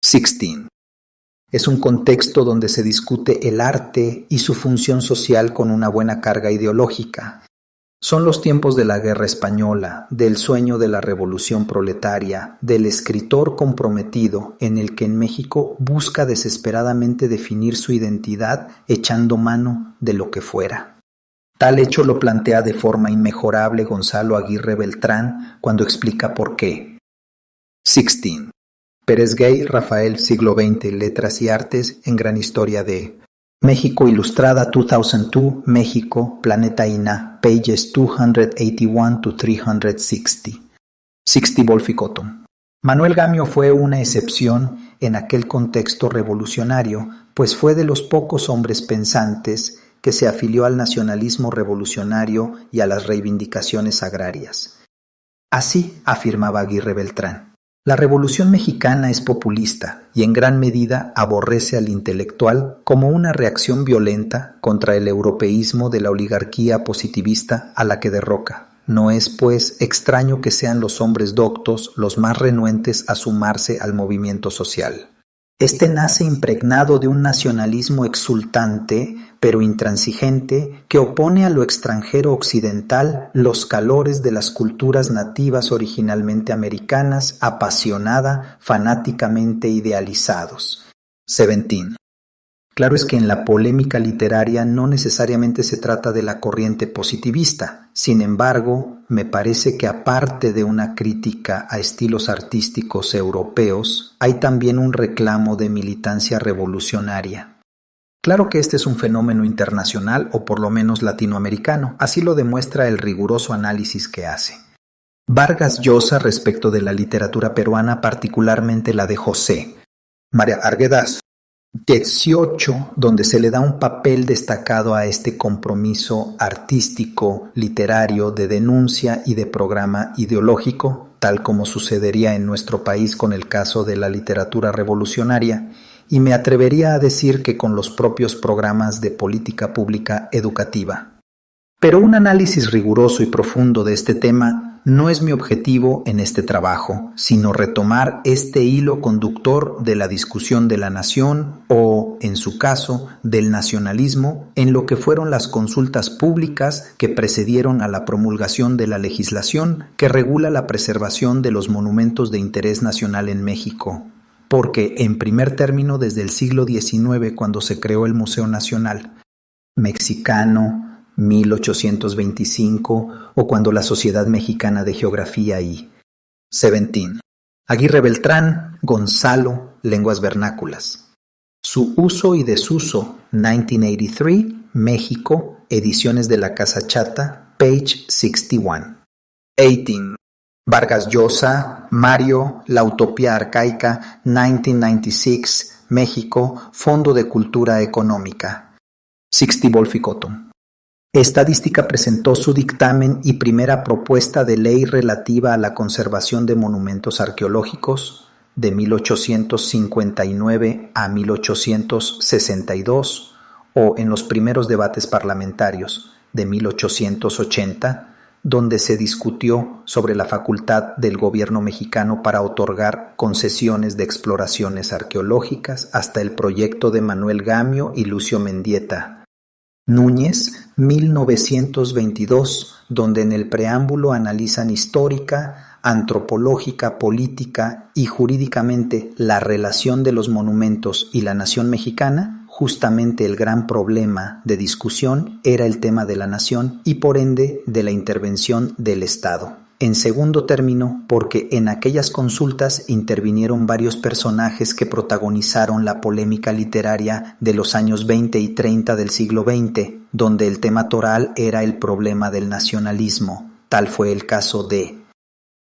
16. Es un contexto donde se discute el arte y su función social con una buena carga ideológica. Son los tiempos de la Guerra Española, del sueño de la Revolución Proletaria, del escritor comprometido en el que en México busca desesperadamente definir su identidad echando mano de lo que fuera. Tal hecho lo plantea de forma inmejorable Gonzalo Aguirre Beltrán cuando explica por qué. 16. Pérez Gay, Rafael, siglo XX, Letras y Artes, en Gran Historia de México Ilustrada 2002, México, Planeta INA, pages 281 to 360. 60 Wolf y Cotton. Manuel Gamio fue una excepción en aquel contexto revolucionario, pues fue de los pocos hombres pensantes que se afilió al nacionalismo revolucionario y a las reivindicaciones agrarias. Así afirmaba Aguirre Beltrán. La Revolución Mexicana es populista y en gran medida aborrece al intelectual como una reacción violenta contra el europeísmo de la oligarquía positivista a la que derroca. No es, pues, extraño que sean los hombres doctos los más renuentes a sumarse al movimiento social. Este nace impregnado de un nacionalismo exultante, pero intransigente, que opone a lo extranjero occidental los calores de las culturas nativas originalmente americanas, apasionada, fanáticamente idealizados. 17. Claro es que en la polémica literaria no necesariamente se trata de la corriente positivista. Sin embargo, me parece que aparte de una crítica a estilos artísticos europeos, hay también un reclamo de militancia revolucionaria. Claro que este es un fenómeno internacional o por lo menos latinoamericano, así lo demuestra el riguroso análisis que hace. Vargas Llosa respecto de la literatura peruana, particularmente la de José María Arguedas, 18, donde se le da un papel destacado a este compromiso artístico, literario, de denuncia y de programa ideológico, tal como sucedería en nuestro país con el caso de la literatura revolucionaria, y me atrevería a decir que con los propios programas de política pública educativa. Pero un análisis riguroso y profundo de este tema no es mi objetivo en este trabajo, sino retomar este hilo conductor de la discusión de la nación o, en su caso, del nacionalismo en lo que fueron las consultas públicas que precedieron a la promulgación de la legislación que regula la preservación de los monumentos de interés nacional en México. Porque, en primer término, desde el siglo XIX, cuando se creó el Museo Nacional Mexicano, 1825, o cuando la Sociedad Mexicana de Geografía y 17. Aguirre Beltrán, Gonzalo, Lenguas Vernáculas. Su uso y desuso, 1983, México, Ediciones de la Casa Chata, page 61. 18. Vargas Llosa, Mario, La Utopía Arcaica, 1996, México, Fondo de Cultura Económica. 60 Wolf y Cotton. Estadística presentó su dictamen y primera propuesta de ley relativa a la conservación de monumentos arqueológicos de 1859 a 1862 o en los primeros debates parlamentarios de 1880, donde se discutió sobre la facultad del gobierno mexicano para otorgar concesiones de exploraciones arqueológicas hasta el proyecto de Manuel Gamio y Lucio Mendieta Núñez, 1922, donde en el preámbulo analizan histórica, antropológica, política y jurídicamente la relación de los monumentos y la nación mexicana. Justamente el gran problema de discusión era el tema de la nación y por ende de la intervención del Estado. En segundo término, porque en aquellas consultas intervinieron varios personajes que protagonizaron la polémica literaria de los años 20 y 30 del siglo XX, donde el tema toral era el problema del nacionalismo. Tal fue el caso de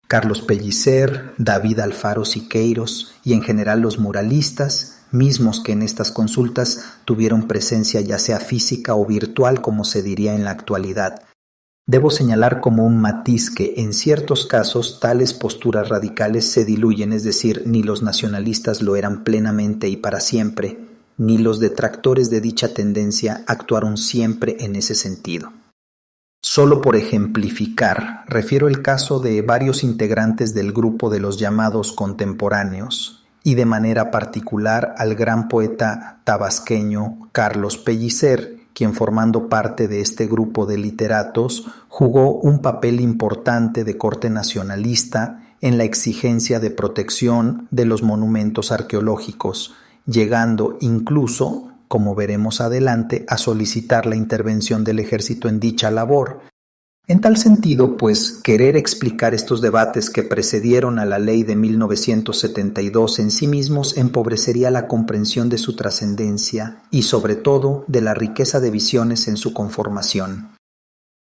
Carlos Pellicer, David Alfaro Siqueiros y en general los muralistas, mismos que en estas consultas tuvieron presencia ya sea física o virtual, como se diría en la actualidad. Debo señalar como un matiz que en ciertos casos tales posturas radicales se diluyen, es decir, ni los nacionalistas lo eran plenamente y para siempre, ni los detractores de dicha tendencia actuaron siempre en ese sentido. Solo por ejemplificar, refiero el caso de varios integrantes del grupo de los llamados contemporáneos, y de manera particular al gran poeta tabasqueño Carlos Pellicer, quien formando parte de este grupo de literatos jugó un papel importante de corte nacionalista en la exigencia de protección de los monumentos arqueológicos, llegando incluso, como veremos adelante, a solicitar la intervención del ejército en dicha labor. En tal sentido, pues, querer explicar estos debates que precedieron a la ley de 1972 en sí mismos empobrecería la comprensión de su trascendencia y, sobre todo, de la riqueza de visiones en su conformación.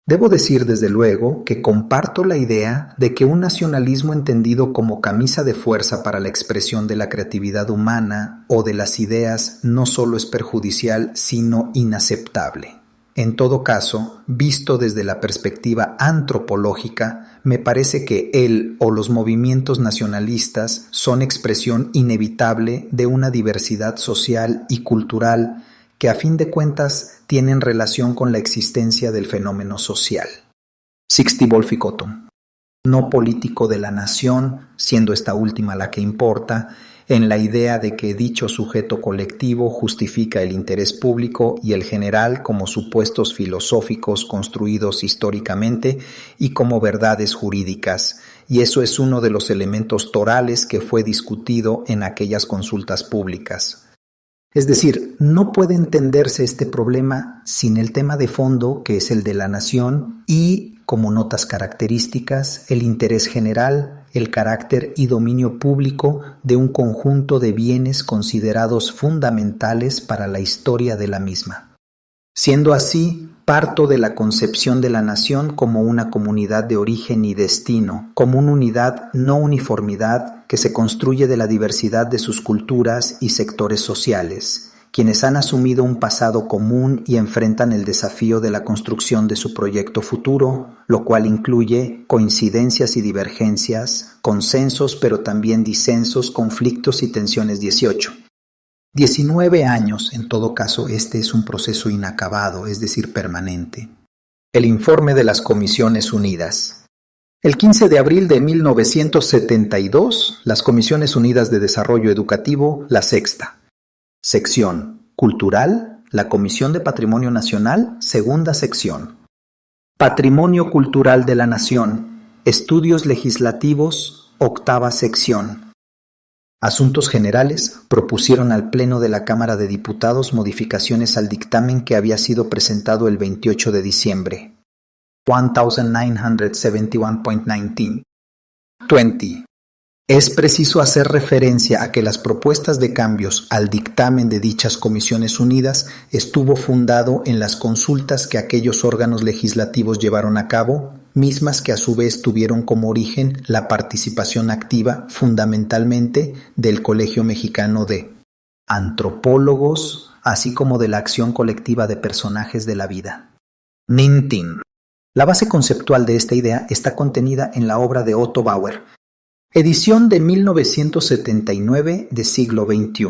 Debo decir desde luego que comparto la idea de que un nacionalismo entendido como camisa de fuerza para la expresión de la creatividad humana o de las ideas no solo es perjudicial, sino inaceptable. En todo caso, visto desde la perspectiva antropológica, me parece que él o los movimientos nacionalistas son expresión inevitable de una diversidad social y cultural que a fin de cuentas tienen relación con la existencia del fenómeno social. Sixty Bolficotto, no político de la nación, siendo esta última la que importa, en la idea de que dicho sujeto colectivo justifica el interés público y el general como supuestos filosóficos construidos históricamente y como verdades jurídicas, y eso es uno de los elementos torales que fue discutido en aquellas consultas públicas. Es decir, no puede entenderse este problema sin el tema de fondo, que es el de la nación, y, como notas características, el interés general, el carácter y dominio público de un conjunto de bienes considerados fundamentales para la historia de la misma. Siendo así, parto de la concepción de la nación como una comunidad de origen y destino, como una unidad, no uniformidad, que se construye de la diversidad de sus culturas y sectores sociales, quienes han asumido un pasado común y enfrentan el desafío de la construcción de su proyecto futuro, lo cual incluye coincidencias y divergencias, consensos pero también disensos, conflictos y tensiones. 19 años, en todo caso, este es un proceso inacabado, es decir, permanente. El informe de las Comisiones Unidas. El 15 de abril de 1972, las Comisiones Unidas de Desarrollo Educativo, la sexta. Sección Cultural, la Comisión de Patrimonio Nacional, segunda sección. Patrimonio Cultural de la Nación, Estudios Legislativos, octava sección. Asuntos Generales propusieron al Pleno de la Cámara de Diputados modificaciones al dictamen que había sido presentado el 28 de diciembre. 1971.19. 20. Es preciso hacer referencia a que las propuestas de cambios al dictamen de dichas Comisiones Unidas estuvo fundado en las consultas que aquellos órganos legislativos llevaron a cabo, mismas que a su vez tuvieron como origen la participación activa fundamentalmente del Colegio Mexicano de Antropólogos, así como de la acción colectiva de personajes de la vida. Nintin. La base conceptual de esta idea está contenida en la obra de Otto Bauer, edición de 1979 de siglo XXI,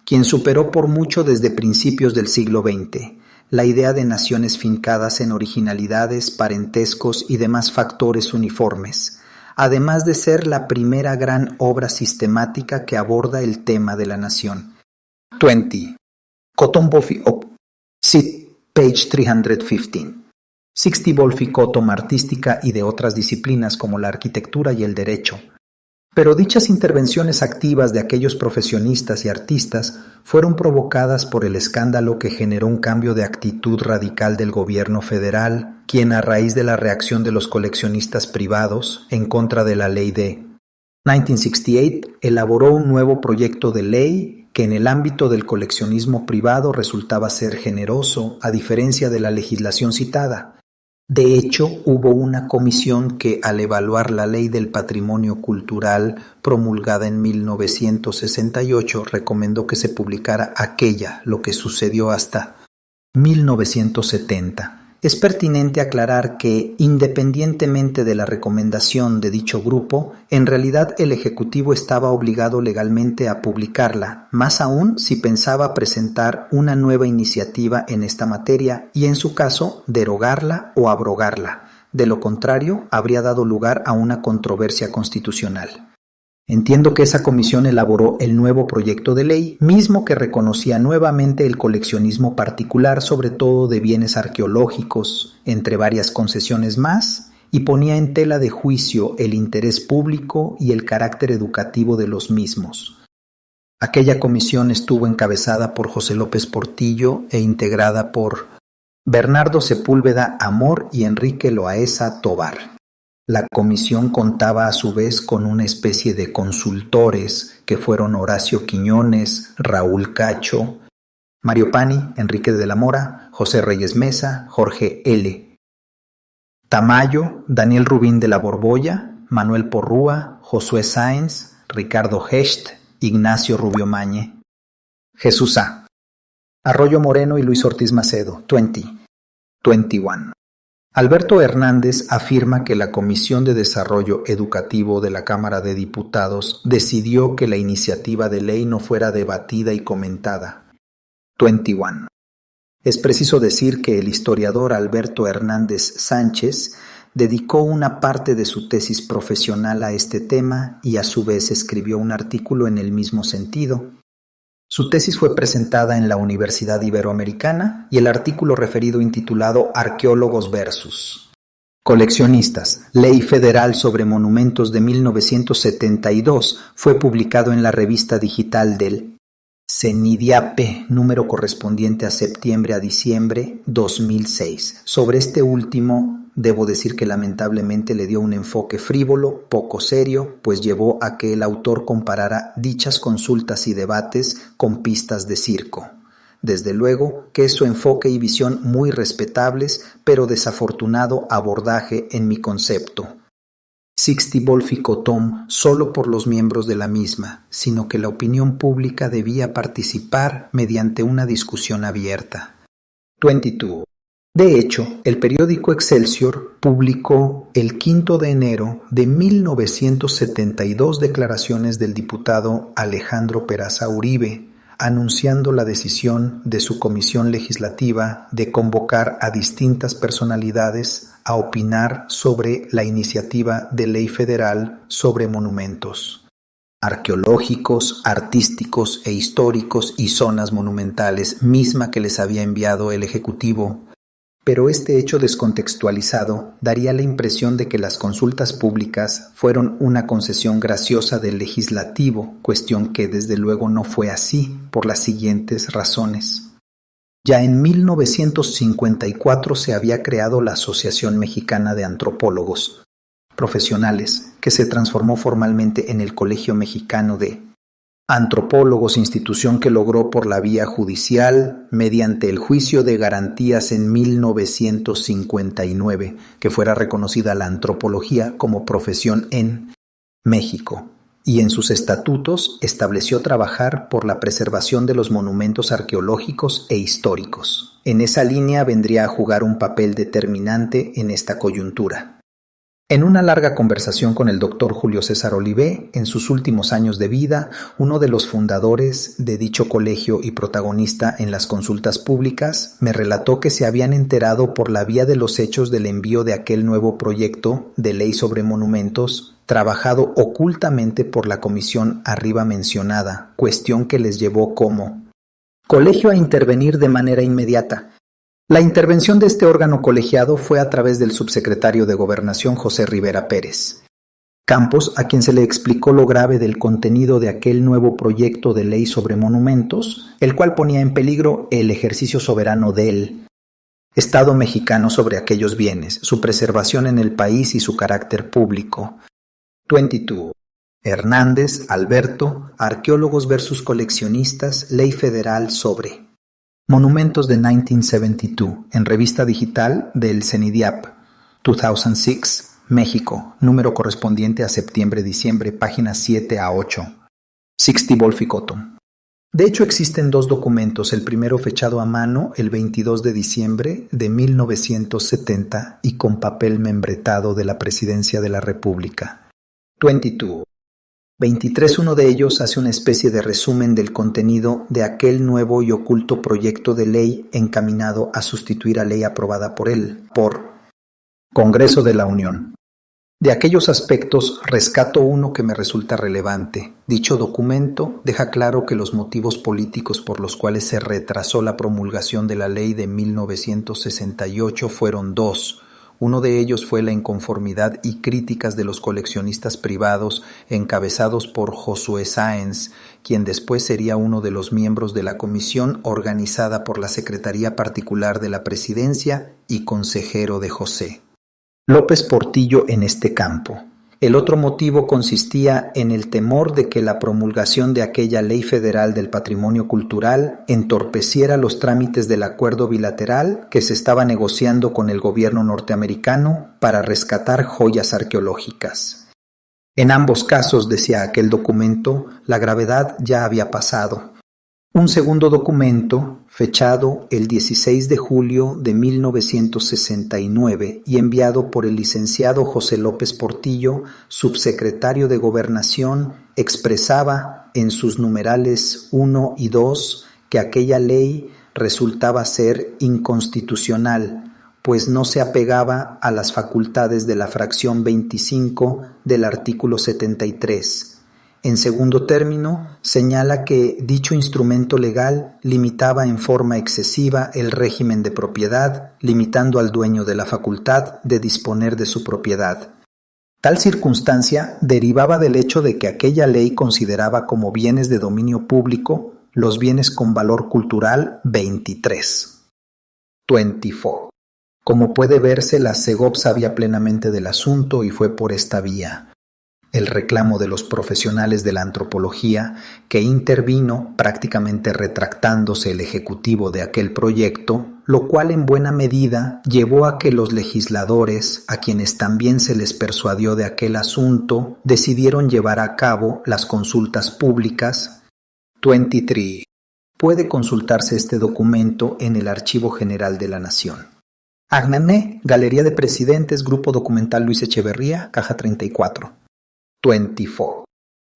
quien superó por mucho desde principios del siglo XX la idea de naciones fincadas en originalidades, parentescos y demás factores uniformes, además de ser la primera gran obra sistemática que aborda el tema de la nación. 20. Cotton Bolficotto, page 315. Sixty Bolficotto artística y de otras disciplinas como la arquitectura y el derecho. Pero dichas intervenciones activas de aquellos profesionistas y artistas fueron provocadas por el escándalo que generó un cambio de actitud radical del gobierno federal, quien a raíz de la reacción de los coleccionistas privados en contra de la ley de 1968 elaboró un nuevo proyecto de ley que en el ámbito del coleccionismo privado resultaba ser generoso, a diferencia de la legislación citada. De hecho, hubo una comisión que, al evaluar la Ley del Patrimonio Cultural promulgada en 1968, recomendó que se publicara aquella, lo que sucedió hasta 1970. Es pertinente aclarar que, independientemente de la recomendación de dicho grupo, en realidad el Ejecutivo estaba obligado legalmente a publicarla, más aún si pensaba presentar una nueva iniciativa en esta materia y, en su caso, derogarla o abrogarla. De lo contrario, habría dado lugar a una controversia constitucional. Entiendo que esa comisión elaboró el nuevo proyecto de ley, mismo que reconocía nuevamente el coleccionismo particular, sobre todo de bienes arqueológicos, entre varias concesiones más, y ponía en tela de juicio el interés público y el carácter educativo de los mismos. Aquella comisión estuvo encabezada por José López Portillo e integrada por Bernardo Sepúlveda Amor y Enrique Loaesa Tovar. La comisión contaba a su vez con una especie de consultores que fueron Horacio Quiñones, Raúl Cacho, Mario Pani, Enrique de la Mora, José Reyes Mesa, Jorge L. Tamayo, Daniel Rubín de la Borbolla, Manuel Porrúa, Josué Sáenz, Ricardo Hecht, Ignacio Rubio Mañe. Jesús A. Arroyo Moreno y Luis Ortiz Macedo, 21. Alberto Hernández afirma que la Comisión de Desarrollo Educativo de la Cámara de Diputados decidió que la iniciativa de ley no fuera debatida y comentada. 21. Es preciso decir que el historiador Alberto Hernández Sánchez dedicó una parte de su tesis profesional a este tema y a su vez escribió un artículo en el mismo sentido. Su tesis fue presentada en la Universidad Iberoamericana y el artículo referido intitulado Arqueólogos versus Coleccionistas, Ley Federal sobre Monumentos de 1972 fue publicado en la revista digital del CENIDIAPE, número correspondiente a septiembre a diciembre 2006. Sobre este último, debo decir que lamentablemente le dio un enfoque frívolo, poco serio, pues llevó a que el autor comparara dichas consultas y debates con pistas de circo. Desde luego que es su enfoque y visión muy respetables, pero desafortunado abordaje en mi concepto. Sixty Bolficotom solo por los miembros de la misma, sino que la opinión pública debía participar mediante una discusión abierta. 22. De hecho, el periódico Excelsior publicó el 5 de enero de 1972 declaraciones del diputado Alejandro Peraza Uribe, anunciando la decisión de su comisión legislativa de convocar a distintas personalidades a opinar sobre la iniciativa de ley federal sobre monumentos arqueológicos, artísticos e históricos y zonas monumentales, misma que les había enviado el Ejecutivo. Pero este hecho descontextualizado daría la impresión de que las consultas públicas fueron una concesión graciosa del legislativo, cuestión que desde luego no fue así por las siguientes razones. Ya en 1954 se había creado la Asociación Mexicana de Antropólogos Profesionales, que se transformó formalmente en el Colegio Mexicano de Antropólogos, institución que logró por la vía judicial, mediante el juicio de garantías en 1959, que fuera reconocida la antropología como profesión en México, y en sus estatutos estableció trabajar por la preservación de los monumentos arqueológicos e históricos. En esa línea vendría a jugar un papel determinante en esta coyuntura. En una larga conversación con el doctor Julio César Olivé, en sus últimos años de vida, uno de los fundadores de dicho colegio y protagonista en las consultas públicas, me relató que se habían enterado por la vía de los hechos del envío de aquel nuevo proyecto de ley sobre monumentos, trabajado ocultamente por la comisión arriba mencionada, cuestión que les llevó como colegio a intervenir de manera inmediata. La intervención de este órgano colegiado fue a través del subsecretario de Gobernación José Rivera Pérez Campos, a quien se le explicó lo grave del contenido de aquel nuevo proyecto de ley sobre monumentos, el cual ponía en peligro el ejercicio soberano del Estado mexicano sobre aquellos bienes, su preservación en el país y su carácter público. 22. Hernández, Alberto, Arqueólogos versus Coleccionistas, Ley Federal sobre Monumentos de 1972, en revista digital del CENIDIAP, 2006, México, número correspondiente a septiembre-diciembre, páginas 7 a 8. Sixty Bolficotom. De hecho, existen dos documentos, el primero fechado a mano el 22 de diciembre de 1970 y con papel membretado de la Presidencia de la República. 22. 23. Uno de ellos hace una especie de resumen del contenido de aquel nuevo y oculto proyecto de ley encaminado a sustituir a ley aprobada por Congreso de la Unión. De aquellos aspectos rescato uno que me resulta relevante. Dicho documento deja claro que los motivos políticos por los cuales se retrasó la promulgación de la ley de 1968 fueron dos. Uno de ellos fue la inconformidad y críticas de los coleccionistas privados encabezados por Josué Sáenz, quien después sería uno de los miembros de la comisión organizada por la Secretaría Particular de la Presidencia y consejero de José López Portillo en este campo. El otro motivo consistía en el temor de que la promulgación de aquella Ley Federal del Patrimonio Cultural entorpeciera los trámites del acuerdo bilateral que se estaba negociando con el gobierno norteamericano para rescatar joyas arqueológicas. En ambos casos, decía aquel documento, la gravedad ya había pasado. Un segundo documento, fechado el 16 de julio de 1969 y enviado por el licenciado José López Portillo, subsecretario de Gobernación, expresaba en sus numerales 1 y 2 que aquella ley resultaba ser inconstitucional, pues no se apegaba a las facultades de la fracción 25 del artículo 73. En segundo término, señala que dicho instrumento legal limitaba en forma excesiva el régimen de propiedad, limitando al dueño de la facultad de disponer de su propiedad. Tal circunstancia derivaba del hecho de que aquella ley consideraba como bienes de dominio público los bienes con valor cultural 24. Como puede verse, la SEGOV sabía plenamente del asunto y fue por esta vía. El reclamo de los profesionales de la antropología, que intervino prácticamente retractándose el ejecutivo de aquel proyecto, lo cual en buena medida llevó a que los legisladores, a quienes también se les persuadió de aquel asunto, decidieron llevar a cabo las consultas públicas. 23. Puede consultarse este documento en el Archivo General de la Nación. Agnané, Galería de Presidentes, Grupo Documental Luis Echeverría, Caja 34. 24.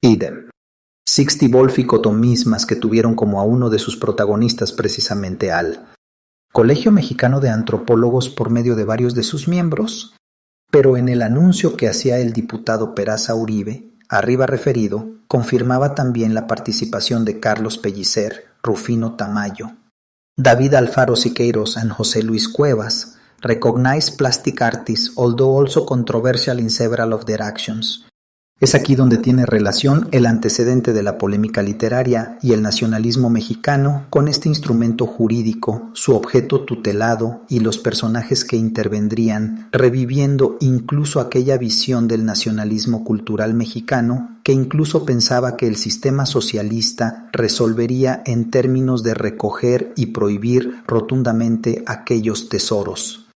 Idem. Sixty Wolf y Cotomismas, que tuvieron como a uno de sus protagonistas precisamente al Colegio Mexicano de Antropólogos por medio de varios de sus miembros, pero en el anuncio que hacía el diputado Peraza Uribe, arriba referido, confirmaba también la participación de Carlos Pellicer, Rufino Tamayo, David Alfaro Siqueiros and José Luis Cuevas, recognized plastic artists, although also controversial in several of their actions. Es aquí donde tiene relación el antecedente de la polémica literaria y el nacionalismo mexicano con este instrumento jurídico, su objeto tutelado y los personajes que intervendrían, reviviendo incluso aquella visión del nacionalismo cultural mexicano que incluso pensaba que el sistema socialista resolvería en términos de recoger y prohibir rotundamente aquellos tesoros.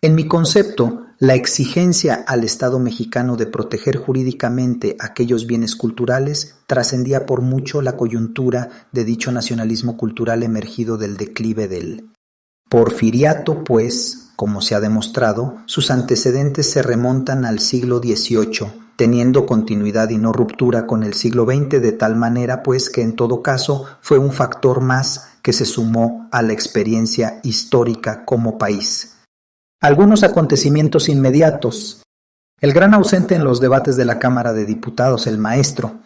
En mi concepto, la exigencia al Estado mexicano de proteger jurídicamente aquellos bienes culturales trascendía por mucho la coyuntura de dicho nacionalismo cultural emergido del declive del porfiriato, pues, como se ha demostrado, sus antecedentes se remontan al siglo XVIII, teniendo continuidad y no ruptura con el siglo XX, de tal manera, pues, que en todo caso fue un factor más que se sumó a la experiencia histórica como país. Algunos acontecimientos inmediatos. El gran ausente en los debates de la Cámara de Diputados, el maestro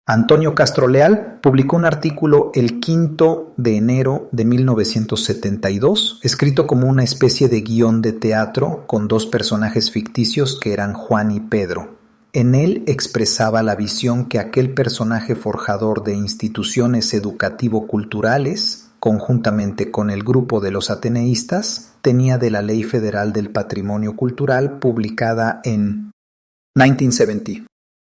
Antonio Castro Leal, publicó un artículo el 5 de enero de 1972, escrito como una especie de guión de teatro con dos personajes ficticios que eran Juan y Pedro. En él expresaba la visión que aquel personaje forjador de instituciones educativo-culturales, conjuntamente con el grupo de los ateneístas, tenía de la Ley Federal del Patrimonio Cultural publicada en 1970.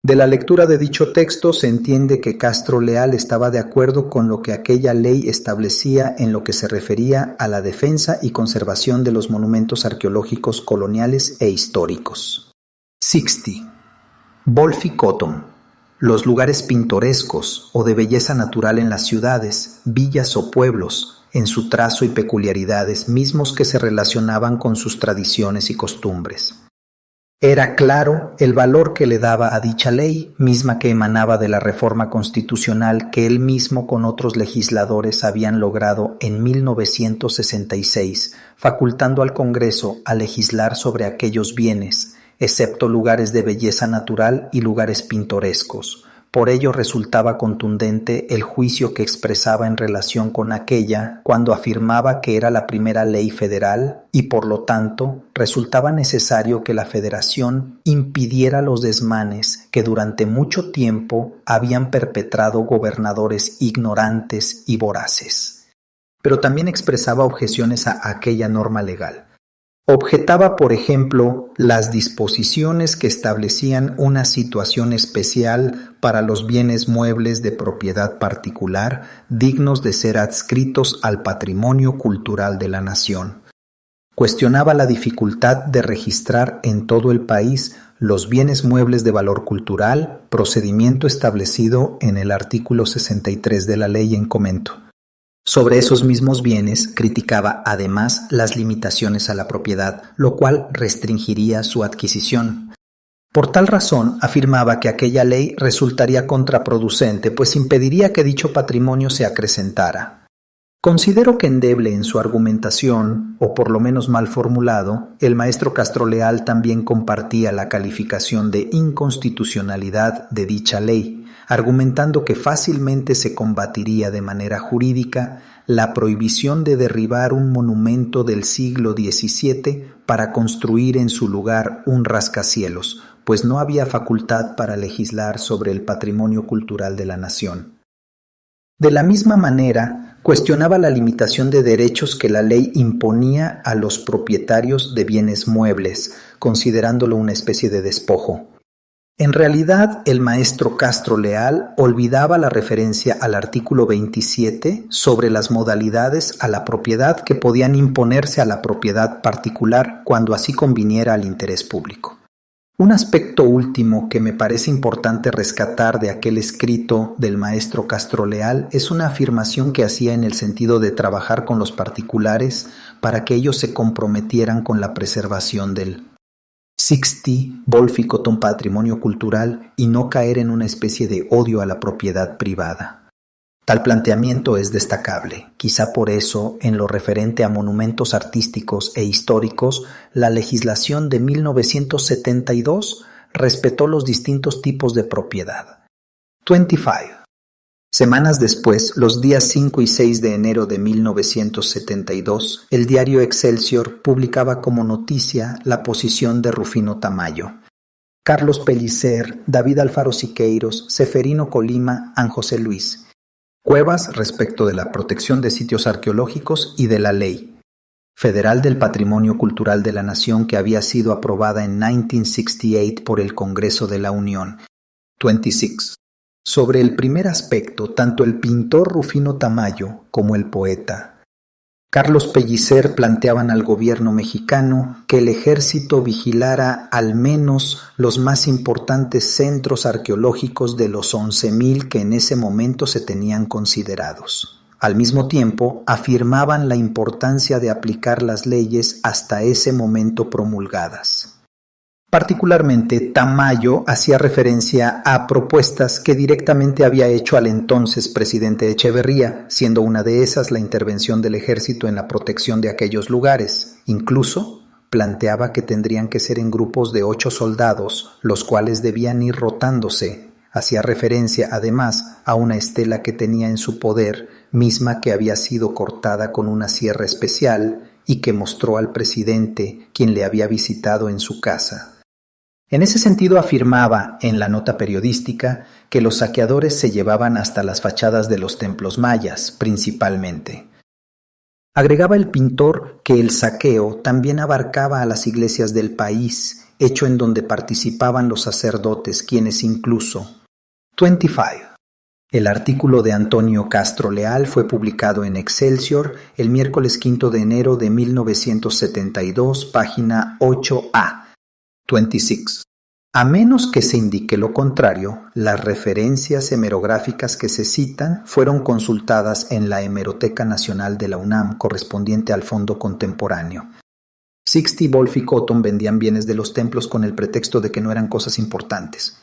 De la lectura de dicho texto se entiende que Castro Leal estaba de acuerdo con lo que aquella ley establecía en lo que se refería a la defensa y conservación de los monumentos arqueológicos coloniales e históricos. 60. Wolf y Cotton. Los lugares pintorescos o de belleza natural en las ciudades, villas o pueblos, en su trazo y peculiaridades mismos que se relacionaban con sus tradiciones y costumbres. Era claro el valor que le daba a dicha ley, misma que emanaba de la reforma constitucional que él mismo con otros legisladores habían logrado en 1966, facultando al Congreso a legislar sobre aquellos bienes, excepto lugares de belleza natural y lugares pintorescos. Por ello resultaba contundente el juicio que expresaba en relación con aquella cuando afirmaba que era la primera ley federal y por lo tanto resultaba necesario que la Federación impidiera los desmanes que durante mucho tiempo habían perpetrado gobernadores ignorantes y voraces. Pero también expresaba objeciones a aquella norma legal. Objetaba, por ejemplo, las disposiciones que establecían una situación especial para los bienes muebles de propiedad particular dignos de ser adscritos al patrimonio cultural de la nación. Cuestionaba la dificultad de registrar en todo el país los bienes muebles de valor cultural, procedimiento establecido en el artículo 63 de la ley en comento. Sobre esos mismos bienes criticaba además las limitaciones a la propiedad, lo cual restringiría su adquisición. Por tal razón, afirmaba que aquella ley resultaría contraproducente, pues impediría que dicho patrimonio se acrecentara. Considero que endeble en su argumentación, o por lo menos mal formulado, el maestro Castroleal también compartía la calificación de inconstitucionalidad de dicha ley, argumentando que fácilmente se combatiría de manera jurídica la prohibición de derribar un monumento del siglo XVII para construir en su lugar un rascacielos, pues no había facultad para legislar sobre el patrimonio cultural de la nación. De la misma manera, cuestionaba la limitación de derechos que la ley imponía a los propietarios de bienes muebles, considerándolo una especie de despojo. En realidad, el maestro Castroleal olvidaba la referencia al artículo 27 sobre las modalidades a la propiedad que podían imponerse a la propiedad particular cuando así conviniera al interés público. Un aspecto último que me parece importante rescatar de aquel escrito del maestro Castroleal es una afirmación que hacía en el sentido de trabajar con los particulares para que ellos se comprometieran con la preservación del Sixti Bolficotum patrimonio cultural y no caer en una especie de odio a la propiedad privada. Tal planteamiento es destacable. Quizá por eso, en lo referente a monumentos artísticos e históricos, la legislación de 1972 respetó los distintos tipos de propiedad. 25. Semanas después, los días 5 y 6 de enero de 1972, el diario Excelsior publicaba como noticia la posición de Rufino Tamayo. Carlos Pellicer, David Alfaro Siqueiros, Seferino Colima, An José Luis. Cuevas respecto de la protección de sitios arqueológicos y de la Ley Federal del Patrimonio Cultural de la Nación que había sido aprobada en 1968 por el Congreso de la Unión. 26. Sobre el primer aspecto, tanto el pintor Rufino Tamayo como el poeta Carlos Pellicer planteaban al gobierno mexicano que el ejército vigilara al menos los más importantes centros arqueológicos de los 11,000 que en ese momento se tenían considerados. Al mismo tiempo, afirmaban la importancia de aplicar las leyes hasta ese momento promulgadas. Particularmente, Tamayo hacía referencia a propuestas que directamente había hecho al entonces presidente Echeverría, siendo una de esas la intervención del ejército en la protección de aquellos lugares. Incluso planteaba que tendrían que ser en grupos de 8 soldados, los cuales debían ir rotándose. Hacía referencia, además, a una estela que tenía en su poder, misma que había sido cortada con una sierra especial y que mostró al presidente, quien le había visitado en su casa. En ese sentido afirmaba, en la nota periodística, que los saqueadores se llevaban hasta las fachadas de los templos mayas, principalmente. Agregaba el pintor que el saqueo también abarcaba a las iglesias del país, hecho en donde participaban los sacerdotes, quienes incluso. 25. El artículo de Antonio Castroleal fue publicado en Excelsior el miércoles 5 de enero de 1972, página 8A. 26. A menos que se indique lo contrario, las referencias hemerográficas que se citan fueron consultadas en la Hemeroteca Nacional de la UNAM correspondiente al Fondo Contemporáneo. Sixti Wolf y Cotton vendían bienes de los templos con el pretexto de que no eran cosas importantes.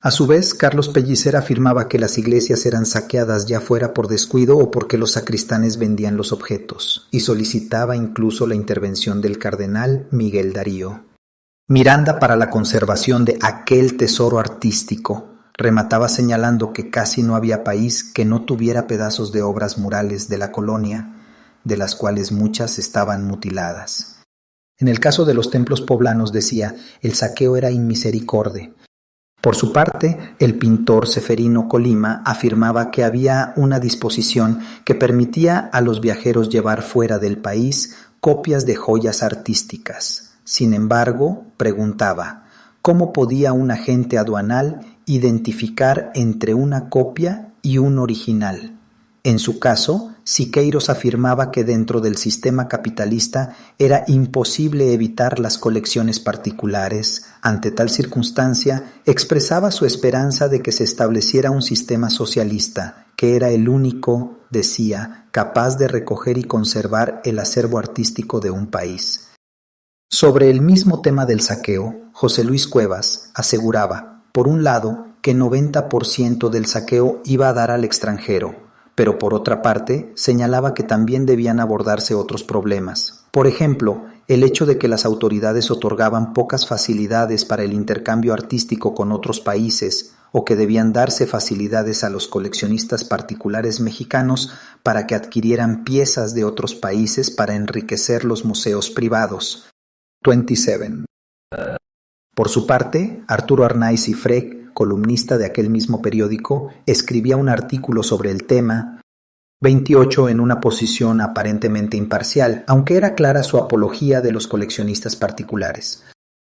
A su vez, Carlos Pellicer afirmaba que las iglesias eran saqueadas ya fuera por descuido o porque los sacristanes vendían los objetos, y solicitaba incluso la intervención del cardenal Miguel Darío. Miranda, para la conservación de aquel tesoro artístico, remataba señalando que casi no había país que no tuviera pedazos de obras murales de la colonia, de las cuales muchas estaban mutiladas. En el caso de los templos poblanos, decía, el saqueo era inmisericorde. Por su parte, el pintor Ceferino Colima afirmaba que había una disposición que permitía a los viajeros llevar fuera del país copias de joyas artísticas. Sin embargo, preguntaba, ¿cómo podía un agente aduanal identificar entre una copia y un original? En su caso, Siqueiros afirmaba que dentro del sistema capitalista era imposible evitar las colecciones particulares. Ante tal circunstancia, expresaba su esperanza de que se estableciera un sistema socialista, que era el único, decía, capaz de recoger y conservar el acervo artístico de un país. Sobre el mismo tema del saqueo, José Luis Cuevas aseguraba, por un lado, que 90% del saqueo iba a dar al extranjero, pero por otra parte señalaba que también debían abordarse otros problemas. Por ejemplo, el hecho de que las autoridades otorgaban pocas facilidades para el intercambio artístico con otros países o que debían darse facilidades a los coleccionistas particulares mexicanos para que adquirieran piezas de otros países para enriquecer los museos privados. 27. Por su parte, Arturo Arnaiz y Freg, columnista de aquel mismo periódico, escribía un artículo sobre el tema. 28 en una posición aparentemente imparcial, aunque era clara su apología de los coleccionistas particulares.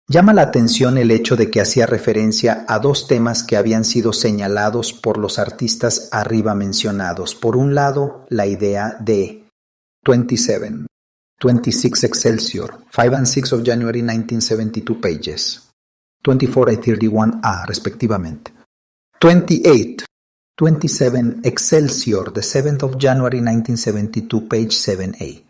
Llama la atención el hecho de que hacía referencia a dos temas que habían sido señalados por los artistas arriba mencionados. Por un lado, la idea de 27. 26 Excelsior, 5 and 6 of January 1972 pages, 24 y 31A respectivamente. 28, 27 Excelsior, the 7th of January 1972, page 7A.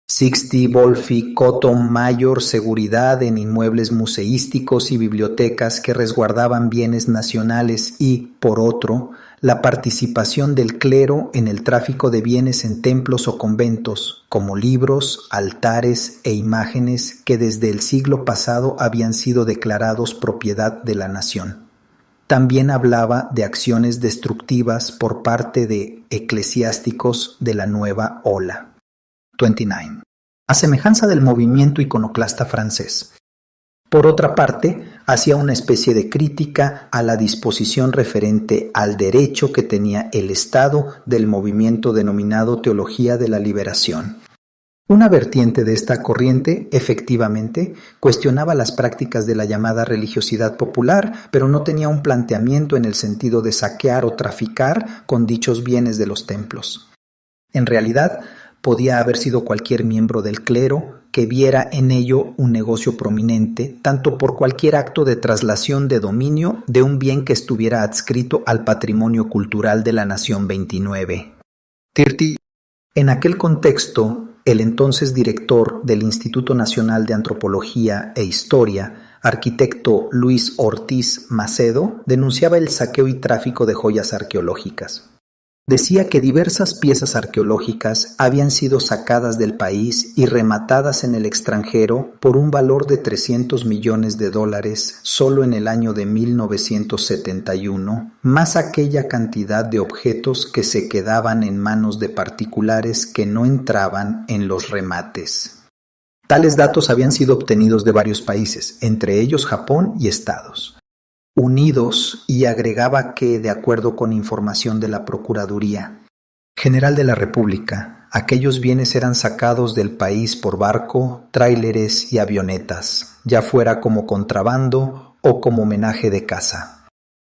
60 Wolfi Cotton Mayor, seguridad en inmuebles museísticos y bibliotecas que resguardaban bienes nacionales y, por otro, la participación del clero en el tráfico de bienes en templos o conventos, como libros, altares e imágenes que desde el siglo pasado habían sido declarados propiedad de la nación. También hablaba de acciones destructivas por parte de eclesiásticos de la nueva ola. 29. A semejanza del movimiento iconoclasta francés. Por otra parte, hacía una especie de crítica a la disposición referente al derecho que tenía el Estado del movimiento denominado Teología de la Liberación. Una vertiente de esta corriente, efectivamente, cuestionaba las prácticas de la llamada religiosidad popular, pero no tenía un planteamiento en el sentido de saquear o traficar con dichos bienes de los templos. En realidad, podía haber sido cualquier miembro del clero que viera en ello un negocio prominente, tanto por cualquier acto de traslación de dominio de un bien que estuviera adscrito al patrimonio cultural de la Nación 29. 30. En aquel contexto, el entonces director del Instituto Nacional de Antropología e Historia, arquitecto Luis Ortiz Macedo, denunciaba el saqueo y tráfico de joyas arqueológicas. Decía que diversas piezas arqueológicas habían sido sacadas del país y rematadas en el extranjero por un valor de $300 millones solo en el año de 1971, más aquella cantidad de objetos que se quedaban en manos de particulares que no entraban en los remates. Tales datos habían sido obtenidos de varios países, entre ellos Japón y Estados Unidos, y agregaba que, de acuerdo con información de la Procuraduría General de la República, aquellos bienes eran sacados del país por barco, tráileres y avionetas, ya fuera como contrabando o como homenaje de caza.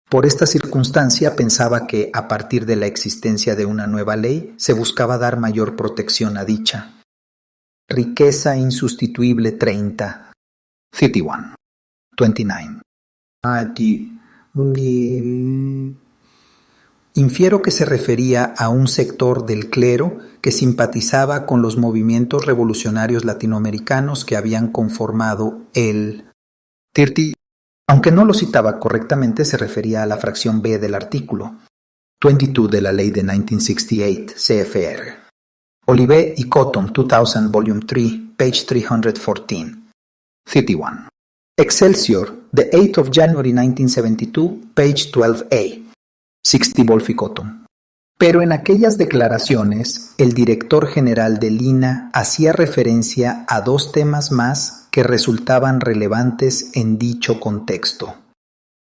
Por esta circunstancia pensaba que, a partir de la existencia de una nueva ley, se buscaba dar mayor protección a dicha. Riqueza insustituible 30. 31. 29. Infiero que se refería a un sector del clero que simpatizaba con los movimientos revolucionarios latinoamericanos que habían conformado el 30. Aunque no lo citaba correctamente, se refería a la fracción B del artículo 22 de la ley de 1968, CFR. Olivet y Cotton, 2000, Volume 3, page 314. 31. Excelsior, the 8th of January 1972, page 12a. 60 Bolficotum. Pero en aquellas declaraciones, el director general del INAH hacía referencia a dos temas más que resultaban relevantes en dicho contexto.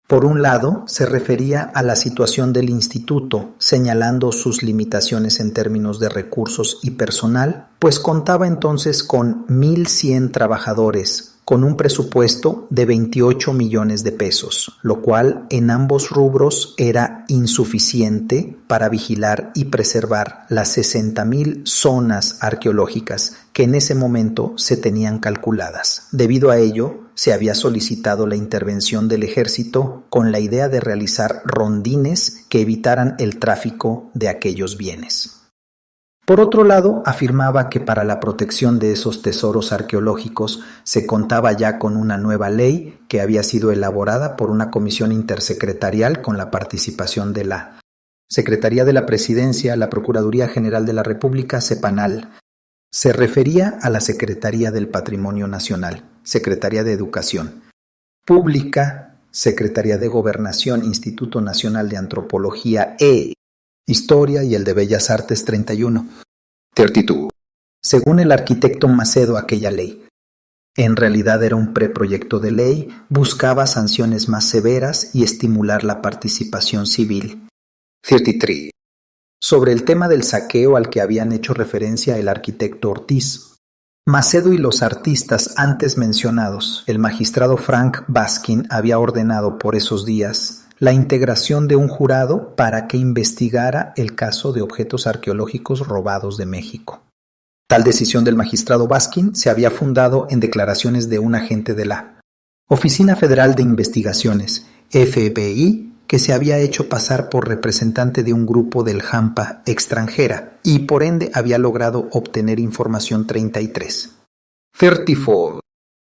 Por un lado, se refería a la situación del instituto, señalando sus limitaciones en términos de recursos y personal, pues contaba entonces con 1,100 trabajadores, con un presupuesto de 28 millones de pesos, lo cual en ambos rubros era insuficiente para vigilar y preservar las 60,000 zonas arqueológicas que en ese momento se tenían calculadas. Debido a ello, se había solicitado la intervención del ejército con la idea de realizar rondines que evitaran el tráfico de aquellos bienes. Por otro lado, afirmaba que para la protección de esos tesoros arqueológicos se contaba ya con una nueva ley que había sido elaborada por una comisión intersecretarial con la participación de la Secretaría de la Presidencia, la Procuraduría General de la República, CEPANAL. Se refería a la Secretaría del Patrimonio Nacional, Secretaría de Educación Pública, Secretaría de Gobernación, Instituto Nacional de Antropología e Historia y el de Bellas Artes 31. 32. Según el arquitecto Macedo, aquella ley, en realidad era un preproyecto de ley, buscaba sanciones más severas y estimular la participación civil. 33. Sobre el tema del saqueo al que habían hecho referencia el arquitecto Ortiz, Macedo y los artistas antes mencionados, el magistrado Frank Baskin había ordenado por esos días la integración de un jurado para que investigara el caso de objetos arqueológicos robados de México. Tal decisión del magistrado Baskin se había fundado en declaraciones de un agente de la Oficina Federal de Investigaciones, FBI, que se había hecho pasar por representante de un grupo del Hampa extranjera y por ende había logrado obtener información 33. 34.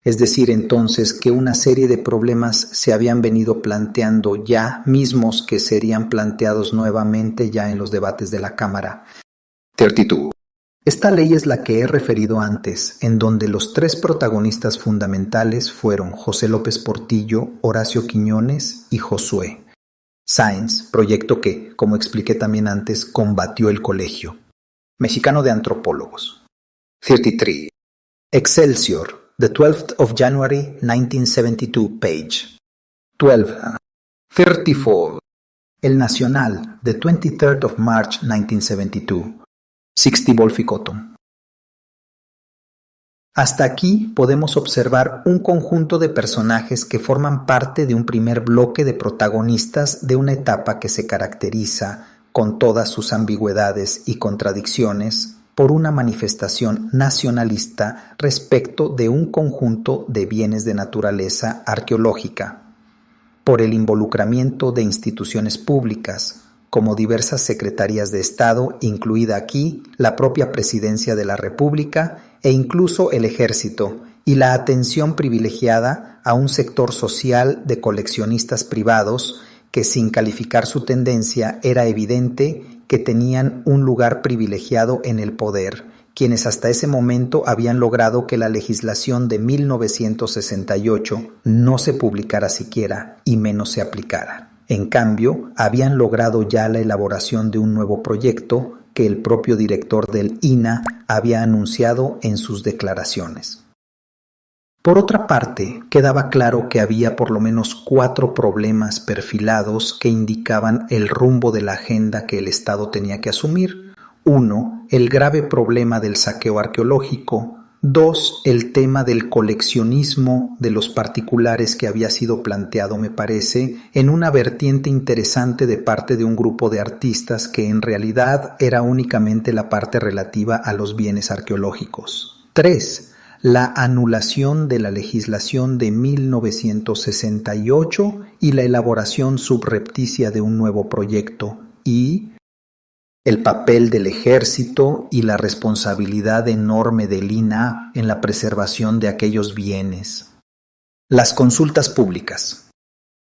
Es decir, entonces que una serie de problemas se habían venido planteando ya mismos que serían planteados nuevamente ya en los debates de la Cámara. 32. Esta ley es la que he referido antes, en donde los tres protagonistas fundamentales fueron José López Portillo, Horacio Quiñones y Josué Sáenz, proyecto que, como expliqué también antes, combatió el Colegio Mexicano de Antropólogos. 33. Excelsior, the 12th of January 1972, page 12. 34. El Nacional, the 23rd of March 1972, 60 Bolficotum. Hasta aquí podemos observar un conjunto de personajes que forman parte de un primer bloque de protagonistas de una etapa que se caracteriza, con todas sus ambigüedades y contradicciones, por una manifestación nacionalista respecto de un conjunto de bienes de naturaleza arqueológica, por el involucramiento de instituciones públicas, como diversas secretarías de Estado, incluida aquí la propia Presidencia de la República e incluso el Ejército, y la atención privilegiada a un sector social de coleccionistas privados que, sin calificar su tendencia, era evidente que tenían un lugar privilegiado en el poder, quienes hasta ese momento habían logrado que la legislación de 1968 no se publicara siquiera y menos se aplicara. En cambio, habían logrado ya la elaboración de un nuevo proyecto que el propio director del INAH había anunciado en sus declaraciones. Por otra parte, quedaba claro que había por lo menos 4 problemas perfilados que indicaban el rumbo de la agenda que el Estado tenía que asumir. 1. El grave problema del saqueo arqueológico. 2. El tema del coleccionismo de los particulares que había sido planteado, me parece, en una vertiente interesante de parte de un grupo de artistas que en realidad era únicamente la parte relativa a los bienes arqueológicos. 3. La anulación de la legislación de 1968 y la elaboración subrepticia de un nuevo proyecto. Y el papel del ejército y la responsabilidad enorme del INAH en la preservación de aquellos bienes. Las consultas públicas.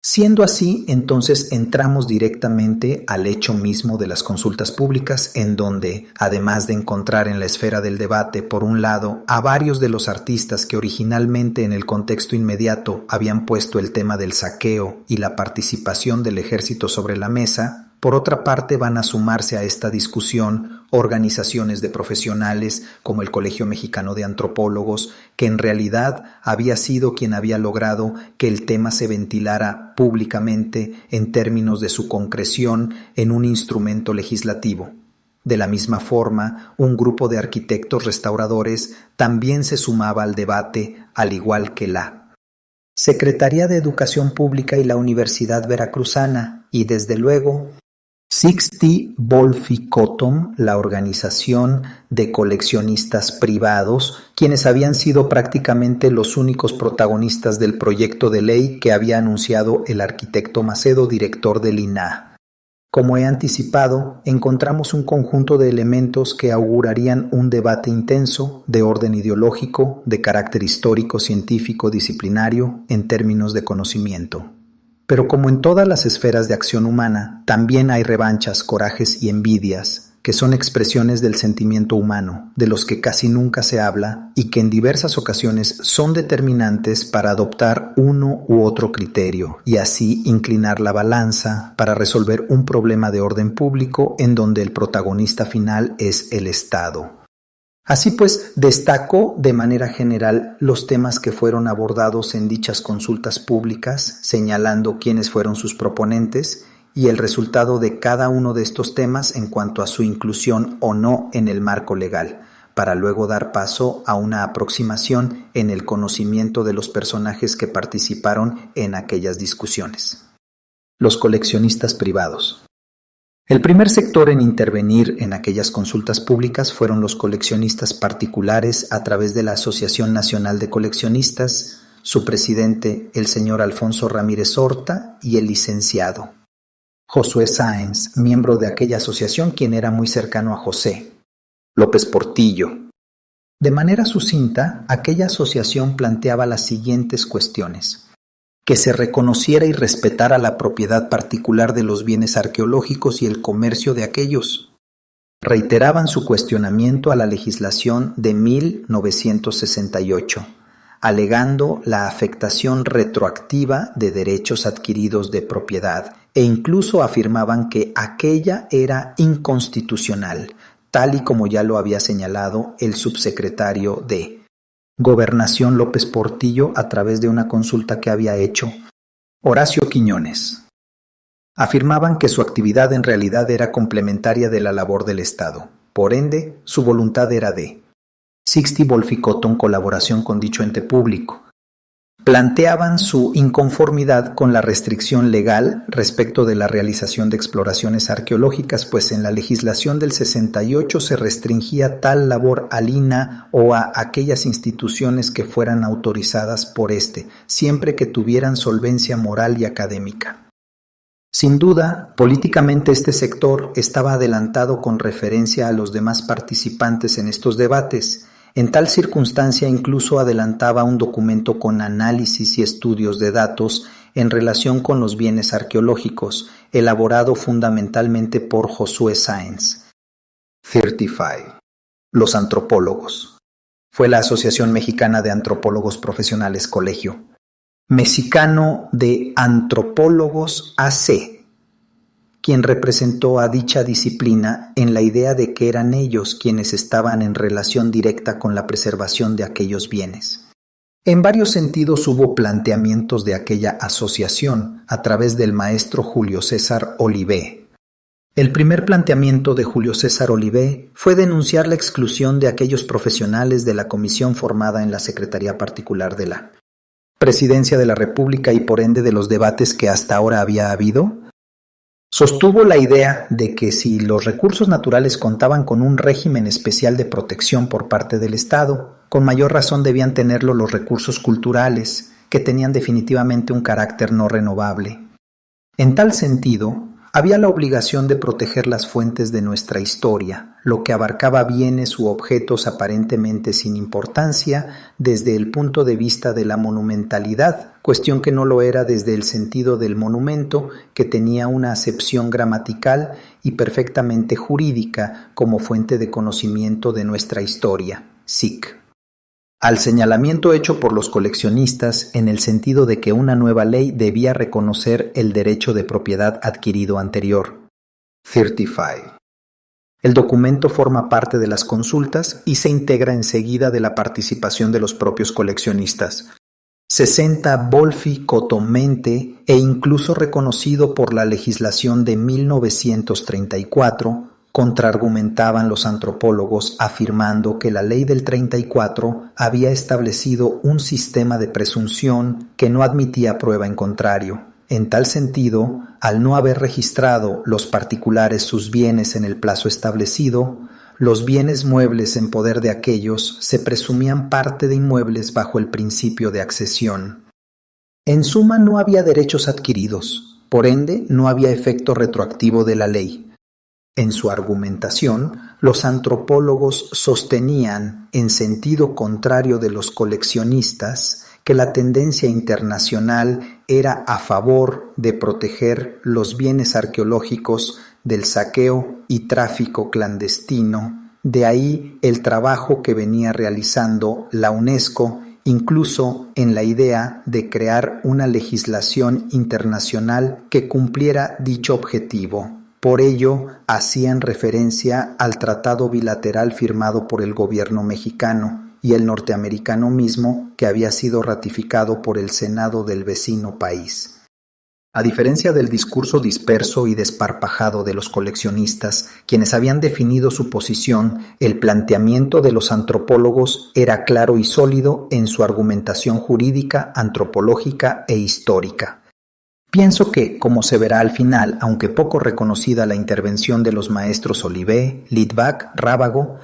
Siendo así, entonces entramos directamente al hecho mismo de las consultas públicas, en donde, además de encontrar en la esfera del debate, por un lado, a varios de los artistas que originalmente en el contexto inmediato habían puesto el tema del saqueo y la participación del ejército sobre la mesa, por otra parte van a sumarse a esta discusión organizaciones de profesionales como el Colegio Mexicano de Antropólogos, que en realidad había sido quien había logrado que el tema se ventilara públicamente en términos de su concreción en un instrumento legislativo. De la misma forma, un grupo de arquitectos restauradores también se sumaba al debate, al igual que la Secretaría de Educación Pública y la Universidad Veracruzana, y desde luego Sixty Wolfe Cotton, la organización de coleccionistas privados, quienes habían sido prácticamente los únicos protagonistas del proyecto de ley que había anunciado el arquitecto Macedo, director del INAH. Como he anticipado, encontramos un conjunto de elementos que augurarían un debate intenso, de orden ideológico, de carácter histórico, científico, disciplinario, en términos de conocimiento. Pero como en todas las esferas de acción humana, también hay revanchas, corajes y envidias, que son expresiones del sentimiento humano, de los que casi nunca se habla y que en diversas ocasiones son determinantes para adoptar uno u otro criterio y así inclinar la balanza para resolver un problema de orden público en donde el protagonista final es el Estado. Así pues, destacó de manera general los temas que fueron abordados en dichas consultas públicas, señalando quiénes fueron sus proponentes y el resultado de cada uno de estos temas en cuanto a su inclusión o no en el marco legal, para luego dar paso a una aproximación en el conocimiento de los personajes que participaron en aquellas discusiones. Los coleccionistas privados. El primer sector en intervenir en aquellas consultas públicas fueron los coleccionistas particulares a través de la Asociación Nacional de Coleccionistas, su presidente, el señor Alfonso Ramírez Horta, y el licenciado Josué Sáenz, miembro de aquella asociación, quien era muy cercano a José López Portillo. De manera sucinta, aquella asociación planteaba las siguientes cuestiones: que se reconociera y respetara la propiedad particular de los bienes arqueológicos y el comercio de aquellos. Reiteraban su cuestionamiento a la legislación de 1968, alegando la afectación retroactiva de derechos adquiridos de propiedad, e incluso afirmaban que aquella era inconstitucional, tal y como ya lo había señalado el subsecretario de Gobernación López Portillo a través de una consulta que había hecho Horacio Quiñones. Afirmaban que su actividad en realidad era complementaria de la labor del Estado. Por ende, su voluntad era de Sixty Wolfe Cotton colaboración con dicho ente público. Planteaban su inconformidad con la restricción legal respecto de la realización de exploraciones arqueológicas, pues en la legislación del 68 se restringía tal labor al INAH o a aquellas instituciones que fueran autorizadas por éste, siempre que tuvieran solvencia moral y académica. Sin duda, políticamente este sector estaba adelantado con referencia a los demás participantes en estos debates. En tal circunstancia incluso adelantaba un documento con análisis y estudios de datos en relación con los bienes arqueológicos, elaborado fundamentalmente por Josué Sáenz. 35. Los antropólogos. Fue la Asociación Mexicana de Antropólogos Profesionales Colegio. Mexicano de Antropólogos AC, quien representó a dicha disciplina en la idea de que eran ellos quienes estaban en relación directa con la preservación de aquellos bienes. En varios sentidos hubo planteamientos de aquella asociación a través del maestro Julio César Olivé. El primer planteamiento de Julio César Olivé fue denunciar la exclusión de aquellos profesionales de la comisión formada en la Secretaría Particular de la Presidencia de la República y por ende de los debates que hasta ahora había habido. Sostuvo la idea de que si los recursos naturales contaban con un régimen especial de protección por parte del Estado, con mayor razón debían tenerlo los recursos culturales, que tenían definitivamente un carácter no renovable. En tal sentido, Había la obligación de proteger las fuentes de nuestra historia, lo que abarcaba bienes u objetos aparentemente sin importancia desde el punto de vista de la monumentalidad, cuestión que no lo era desde el sentido del monumento, que tenía una acepción gramatical y perfectamente jurídica como fuente de conocimiento de nuestra historia, SIC. Al señalamiento hecho por los coleccionistas en el sentido de que una nueva ley debía reconocer el derecho de propiedad adquirido anterior. 35. El documento forma parte de las consultas y se integra enseguida de la participación de los propios coleccionistas. 60 volficotomente e incluso reconocido por la legislación de 1934, contraargumentaban los antropólogos afirmando que la ley del 34 había establecido un sistema de presunción que no admitía prueba en contrario. En tal sentido, al no haber registrado los particulares sus bienes en el plazo establecido, los bienes muebles en poder de aquellos se presumían parte de inmuebles bajo el principio de accesión. En suma, no había derechos adquiridos, por ende no había efecto retroactivo de la ley. En su argumentación, los antropólogos sostenían, en sentido contrario de los coleccionistas, que la tendencia internacional era a favor de proteger los bienes arqueológicos del saqueo y tráfico clandestino. De ahí el trabajo que venía realizando la UNESCO, incluso en la idea de crear una legislación internacional que cumpliera dicho objetivo. Por ello, hacían referencia al tratado bilateral firmado por el gobierno mexicano y el norteamericano mismo, que había sido ratificado por el Senado del vecino país. A diferencia del discurso disperso y desparpajado de los coleccionistas, quienes habían definido su posición, el planteamiento de los antropólogos era claro y sólido en su argumentación jurídica, antropológica e histórica. Pienso que, como se verá al final, aunque poco reconocida la intervención de los maestros Olivé, Litvak, Rábago,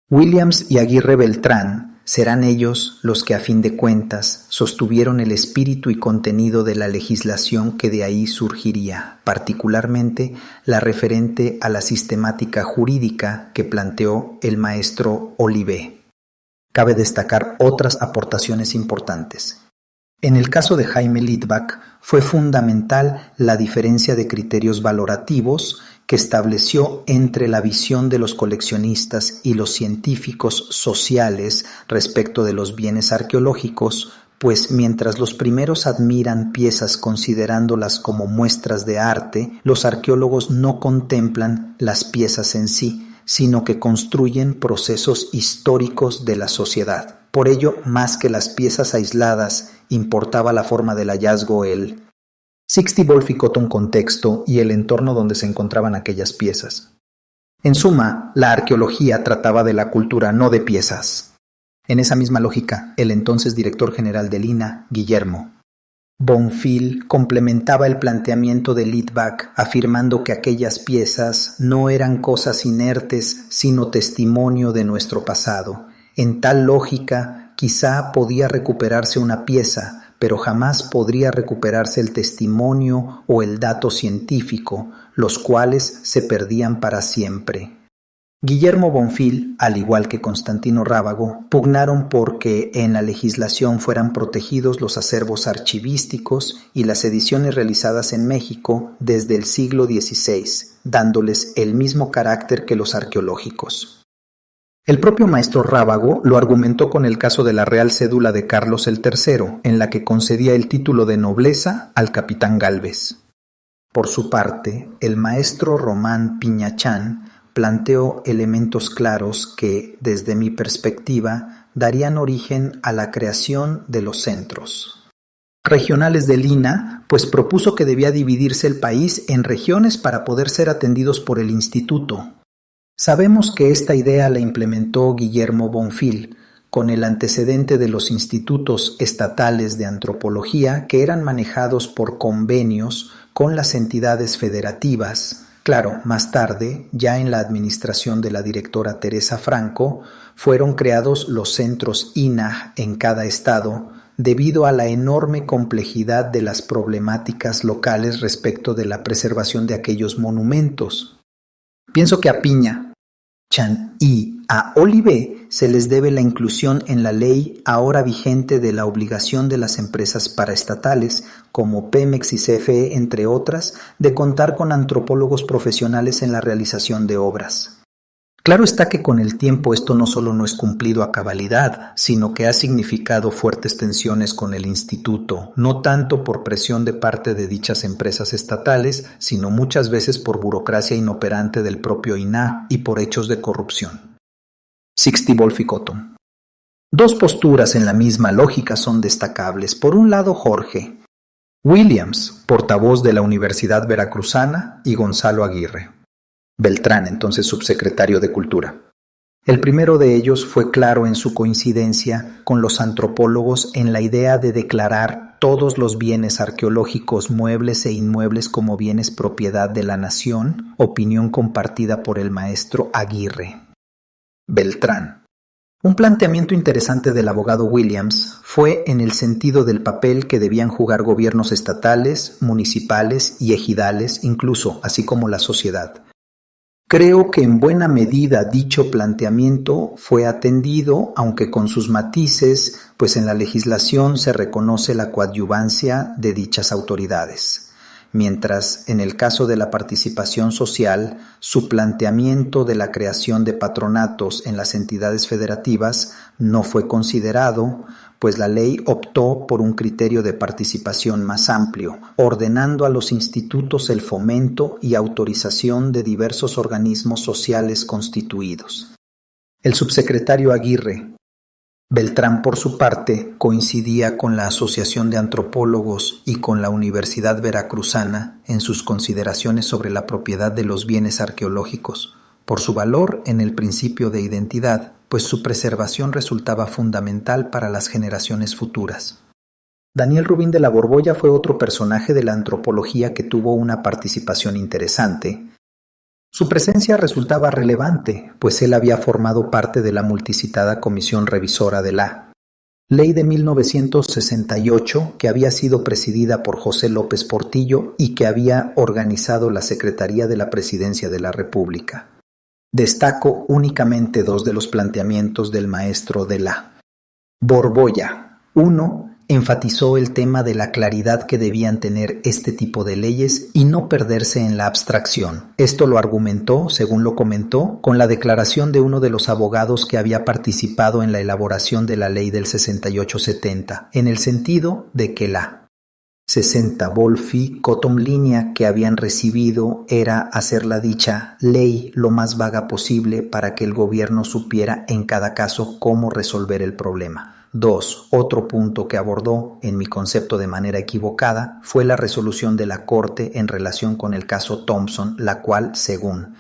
Williams y Aguirre Beltrán, serán ellos los que a fin de cuentas sostuvieron el espíritu y contenido de la legislación que de ahí surgiría, particularmente la referente a la sistemática jurídica que planteó el maestro Olivé. Cabe destacar otras aportaciones importantes. En el caso de Jaime Litvak fue fundamental la diferencia de criterios valorativos que estableció entre la visión de los coleccionistas y los científicos sociales respecto de los bienes arqueológicos, pues mientras los primeros admiran piezas considerándolas como muestras de arte, los arqueólogos no contemplan las piezas en sí, sino que construyen procesos históricos de la sociedad. Por ello, más que las piezas aisladas, importaba la forma del hallazgo, el 60 Volficoton contexto y el entorno donde se encontraban aquellas piezas. En suma, la arqueología trataba de la cultura, no de piezas. En esa misma lógica, el entonces director general del INAH, Guillermo Bonfil, complementaba el planteamiento de Litvak afirmando que aquellas piezas no eran cosas inertes, sino testimonio de nuestro pasado. En tal lógica, quizá podía recuperarse una pieza, pero jamás podría recuperarse el testimonio o el dato científico, los cuales se perdían para siempre. Guillermo Bonfil, al igual que Constantino Rábago, pugnaron porque en la legislación fueran protegidos los acervos archivísticos y las ediciones realizadas en México desde el siglo XVI, dándoles el mismo carácter que los arqueológicos. El propio maestro Rábago lo argumentó con el caso de la Real Cédula de Carlos el III, en la que concedía el título de nobleza al capitán Gálvez. Por su parte, el maestro Román Piñachán planteó elementos claros que, desde mi perspectiva, darían origen a la creación de los centros regionales del INAH, pues propuso que debía dividirse el país en regiones para poder ser atendidos por el instituto. Sabemos que esta idea la implementó Guillermo Bonfil, con el antecedente de los institutos estatales de antropología que eran manejados por convenios con las entidades federativas. Claro, más tarde, ya en la administración de la directora Teresa Franco, fueron creados los centros INAH en cada estado, debido a la enorme complejidad de las problemáticas locales respecto de la preservación de aquellos monumentos. Pienso que a Piña, Chan y a Olivé se les debe la inclusión en la ley ahora vigente de la obligación de las empresas paraestatales, como Pemex y CFE, entre otras, de contar con antropólogos profesionales en la realización de obras. Claro está que con el tiempo esto no solo no es cumplido a cabalidad, sino que ha significado fuertes tensiones con el instituto, no tanto por presión de parte de dichas empresas estatales, sino muchas veces por burocracia inoperante del propio INAH y por hechos de corrupción. Sixty Wolf y Cotton. Dos posturas en la misma lógica son destacables. Por un lado, Jorge Williams, portavoz de la Universidad Veracruzana, y Gonzalo Aguirre Beltrán, entonces subsecretario de Cultura. El primero de ellos fue claro en su coincidencia con los antropólogos en la idea de declarar todos los bienes arqueológicos muebles e inmuebles como bienes propiedad de la nación, opinión compartida por el maestro Aguirre. Beltrán. Un planteamiento interesante del abogado Williams fue en el sentido del papel que debían jugar gobiernos estatales, municipales y ejidales, incluso, así como la sociedad. Creo que en buena medida dicho planteamiento fue atendido, aunque con sus matices, pues en la legislación se reconoce la coadyuvancia de dichas autoridades. Mientras, en el caso de la participación social, su planteamiento de la creación de patronatos en las entidades federativas no fue considerado, pues la ley optó por un criterio de participación más amplio, ordenando a los institutos el fomento y autorización de diversos organismos sociales constituidos. El subsecretario Aguirre Beltrán, por su parte, coincidía con la Asociación de Antropólogos y con la Universidad Veracruzana en sus consideraciones sobre la propiedad de los bienes arqueológicos, por su valor en el principio de identidad, pues su preservación resultaba fundamental para las generaciones futuras. Daniel Rubín de la Borbolla fue otro personaje de la antropología que tuvo una participación interesante. Su presencia resultaba relevante, pues él había formado parte de la multicitada Comisión Revisora de la Ley de 1968, que había sido presidida por José López Portillo y que había organizado la Secretaría de la Presidencia de la República. Destaco únicamente dos de los planteamientos del maestro de la Borbolla. Uno, enfatizó el tema de la claridad que debían tener este tipo de leyes y no perderse en la abstracción. Esto lo argumentó, según lo comentó, con la declaración de uno de los abogados que había participado en la elaboración de la ley del 68-70, en el sentido de que la 60 Wolf y Cotton línea que habían recibido era hacer la dicha ley lo más vaga posible para que el gobierno supiera en cada caso cómo resolver el problema. 2. Otro punto que abordó, en mi concepto de manera equivocada, fue la resolución de la Corte en relación con el caso Thompson, la cual, según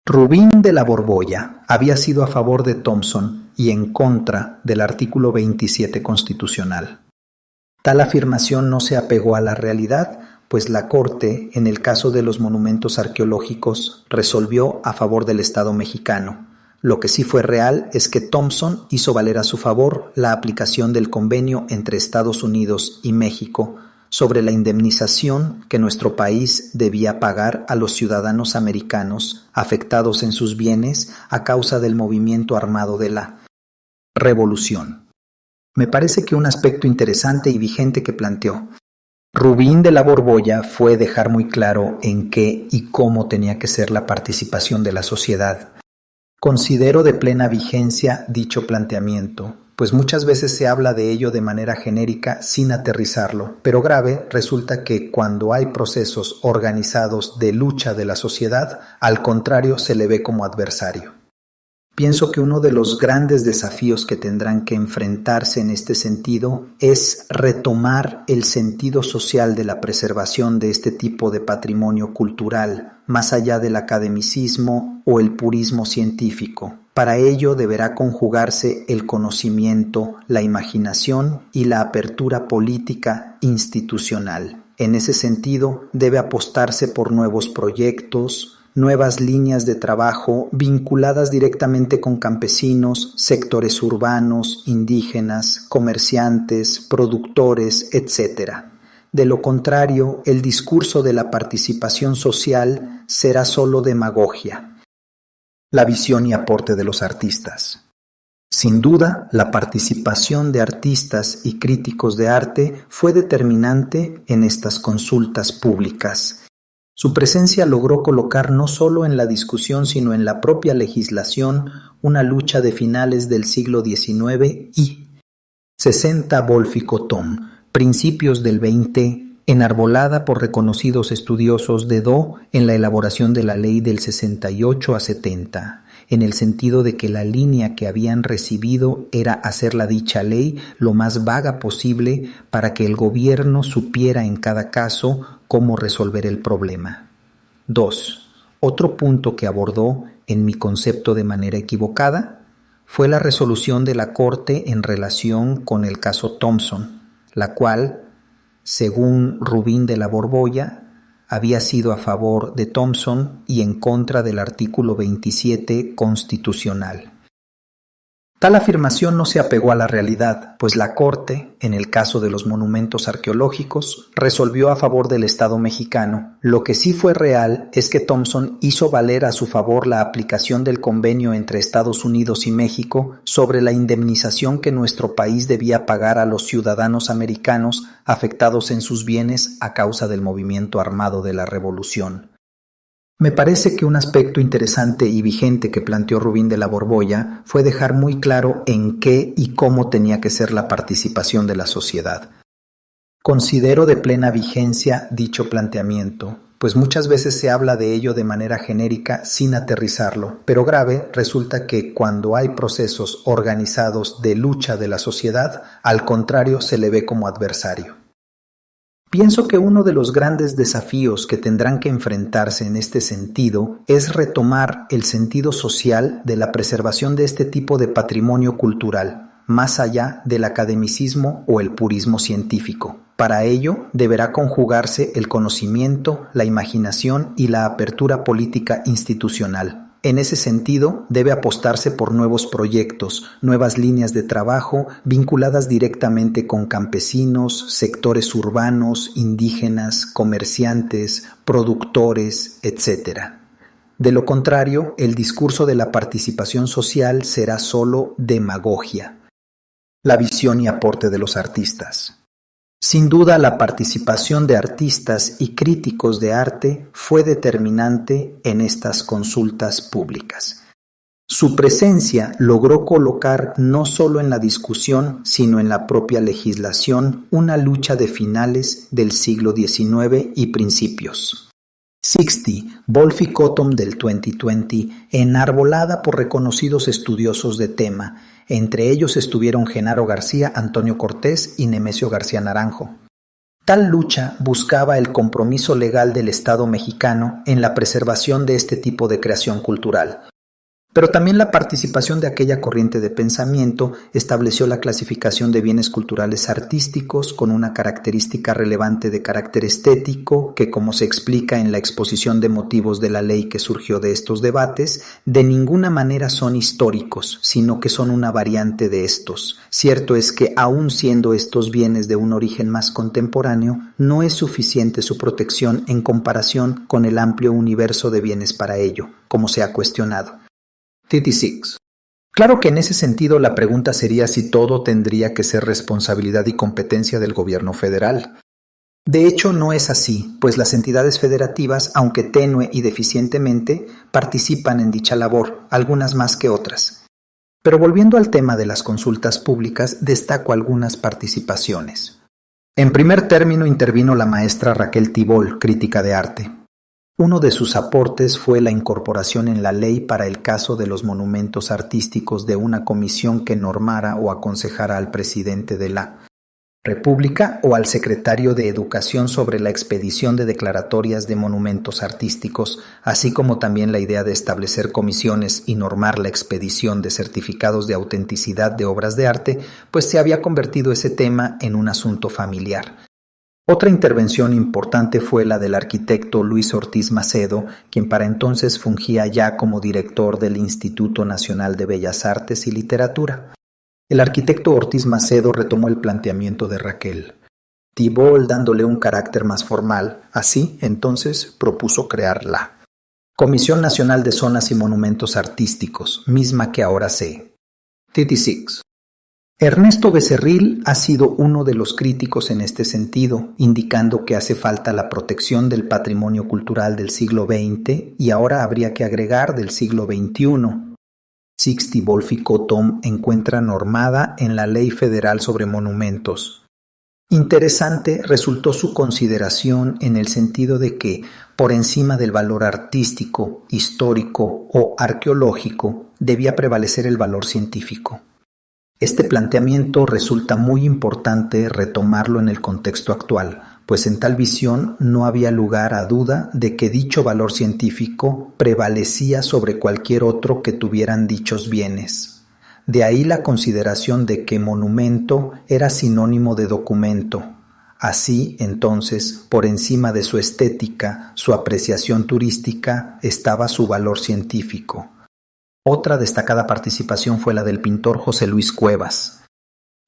Rubín de la Borbolla, había sido a favor de Thompson y en contra del artículo 27 constitucional. Tal afirmación no se apegó a la realidad, pues la Corte, en el caso de los monumentos arqueológicos, resolvió a favor del Estado mexicano. Lo que sí fue real es que Thompson hizo valer a su favor la aplicación del convenio entre Estados Unidos y México sobre la indemnización que nuestro país debía pagar a los ciudadanos americanos afectados en sus bienes a causa del movimiento armado de la Revolución. Me parece que un aspecto interesante y vigente que planteó Rubín de la Borbolla fue dejar muy claro en qué y cómo tenía que ser la participación de la sociedad. Considero de plena vigencia dicho planteamiento, pues muchas veces se habla de ello de manera genérica sin aterrizarlo, pero grave resulta que cuando hay procesos organizados de lucha de la sociedad, al contrario se le ve como adversario. Pienso que uno de los grandes desafíos que tendrán que enfrentarse en este sentido es retomar el sentido social de la preservación de este tipo de patrimonio cultural, más allá del academicismo o el purismo científico. Para ello deberá conjugarse el conocimiento, la imaginación y la apertura política institucional. En ese sentido, debe apostarse por nuevos proyectos, nuevas líneas de trabajo vinculadas directamente con campesinos, sectores urbanos, indígenas, comerciantes, productores, etc. De lo contrario, el discurso de la participación social será solo demagogia. La visión y aporte de los artistas. Sin duda, la participación de artistas y críticos de arte fue determinante en estas consultas públicas. Su presencia logró colocar no solo en la discusión sino en la propia legislación una lucha de finales del siglo XIX y 60 Volficotón, principios del XX, enarbolada por reconocidos estudiosos de Do en la elaboración de la ley del 68 a 70, en el sentido de que la línea que habían recibido era hacer la dicha ley lo más vaga posible para que el gobierno supiera en cada caso cómo resolver el problema. 2. Otro punto que abordó, en mi concepto de manera equivocada, fue la resolución de la Corte en relación con el caso Thompson, la cual, según Rubín de la Borbolla, había sido a favor de Thompson y en contra del artículo 27 constitucional. Tal afirmación no se apegó a la realidad, pues la Corte, en el caso de los monumentos arqueológicos, resolvió a favor del Estado mexicano. Lo que sí fue real es que Thompson hizo valer a su favor la aplicación del convenio entre Estados Unidos y México sobre la indemnización que nuestro país debía pagar a los ciudadanos americanos afectados en sus bienes a causa del movimiento armado de la Revolución. Me parece que un aspecto interesante y vigente que planteó Rubín de la Borbolla fue dejar muy claro en qué y cómo tenía que ser la participación de la sociedad. Considero de plena vigencia dicho planteamiento, pues muchas veces se habla de ello de manera genérica sin aterrizarlo, pero grave resulta que cuando hay procesos organizados de lucha de la sociedad, al contrario se le ve como adversario. Pienso que uno de los grandes desafíos que tendrán que enfrentarse en este sentido es retomar el sentido social de la preservación de este tipo de patrimonio cultural, más allá del academicismo o el purismo científico. Para ello deberá conjugarse el conocimiento, la imaginación y la apertura política institucional. En ese sentido, debe apostarse por nuevos proyectos, nuevas líneas de trabajo vinculadas directamente con campesinos, sectores urbanos, indígenas, comerciantes, productores, etc. De lo contrario, el discurso de la participación social será solo demagogia. La visión y aporte de los artistas. Sin duda, la participación de artistas y críticos de arte fue determinante en estas consultas públicas. Su presencia logró colocar no solo en la discusión, sino en la propia legislación una lucha de finales del siglo XIX y principios. 60 Volficotón del 2020, enarbolada por reconocidos estudiosos de tema. Entre ellos estuvieron Genaro García, Antonio Cortés y Nemesio García Naranjo. Tal lucha buscaba el compromiso legal del Estado mexicano en la preservación de este tipo de creación cultural. Pero también la participación de aquella corriente de pensamiento estableció la clasificación de bienes culturales artísticos con una característica relevante de carácter estético que, como se explica en la exposición de motivos de la ley que surgió de estos debates, de ninguna manera son históricos, sino que son una variante de estos. Cierto es que, aun siendo estos bienes de un origen más contemporáneo, no es suficiente su protección en comparación con el amplio universo de bienes para ello, como se ha cuestionado. 36. Claro que en ese sentido la pregunta sería si todo tendría que ser responsabilidad y competencia del gobierno federal. De hecho, no es así, pues las entidades federativas, aunque tenue y deficientemente, participan en dicha labor, algunas más que otras. Pero volviendo al tema de las consultas públicas, destaco algunas participaciones. En primer término intervino la maestra Raquel Tibol, crítica de arte. Uno de sus aportes fue la incorporación en la ley para el caso de los monumentos artísticos de una comisión que normara o aconsejara al presidente de la República o al secretario de Educación sobre la expedición de declaratorias de monumentos artísticos, así como también la idea de establecer comisiones y normar la expedición de certificados de autenticidad de obras de arte, pues se había convertido ese tema en un asunto familiar. Otra intervención importante fue la del arquitecto Luis Ortiz Macedo, quien para entonces fungía ya como director del Instituto Nacional de Bellas Artes y Literatura. El arquitecto Ortiz Macedo retomó el planteamiento de Raquel, Thibault dándole un carácter más formal. Así, entonces, propuso crear la Comisión Nacional de Zonas y Monumentos Artísticos, misma que ahora se 36. Ernesto Becerril ha sido uno de los críticos en este sentido, indicando que hace falta la protección del patrimonio cultural del siglo XX y ahora habría que agregar del siglo XXI. Sixty Wolff-Tom encuentra normada en la Ley Federal sobre Monumentos. Interesante resultó su consideración en el sentido de que, por encima del valor artístico, histórico o arqueológico, debía prevalecer el valor científico. Este planteamiento resulta muy importante retomarlo en el contexto actual, pues en tal visión no había lugar a duda de que dicho valor científico prevalecía sobre cualquier otro que tuvieran dichos bienes. De ahí la consideración de que monumento era sinónimo de documento. Así, entonces, por encima de su estética, su apreciación turística, estaba su valor científico. Otra destacada participación fue la del pintor José Luis Cuevas.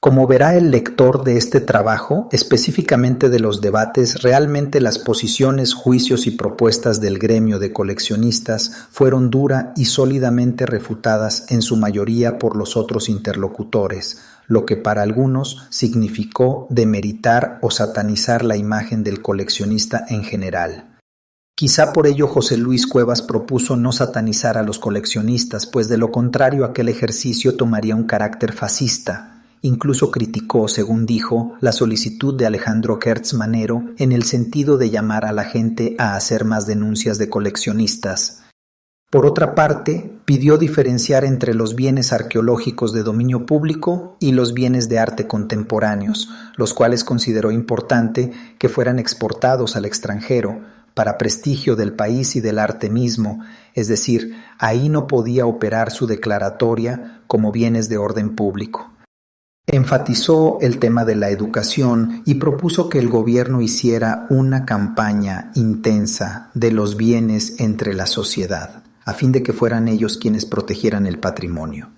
Como verá el lector de este trabajo, específicamente de los debates, realmente las posiciones, juicios y propuestas del gremio de coleccionistas fueron dura y sólidamente refutadas en su mayoría por los otros interlocutores, lo que para algunos significó demeritar o satanizar la imagen del coleccionista en general. Quizá por ello José Luis Cuevas propuso no satanizar a los coleccionistas, pues de lo contrario aquel ejercicio tomaría un carácter fascista. Incluso criticó, según dijo, la solicitud de Alejandro Gertz Manero en el sentido de llamar a la gente a hacer más denuncias de coleccionistas. Por otra parte, pidió diferenciar entre los bienes arqueológicos de dominio público y los bienes de arte contemporáneos, los cuales consideró importante que fueran exportados al extranjero, para prestigio del país y del arte mismo, es decir, ahí no podía operar su declaratoria como bienes de orden público. Enfatizó el tema de la educación y propuso que el gobierno hiciera una campaña intensa de los bienes entre la sociedad, a fin de que fueran ellos quienes protegieran el patrimonio.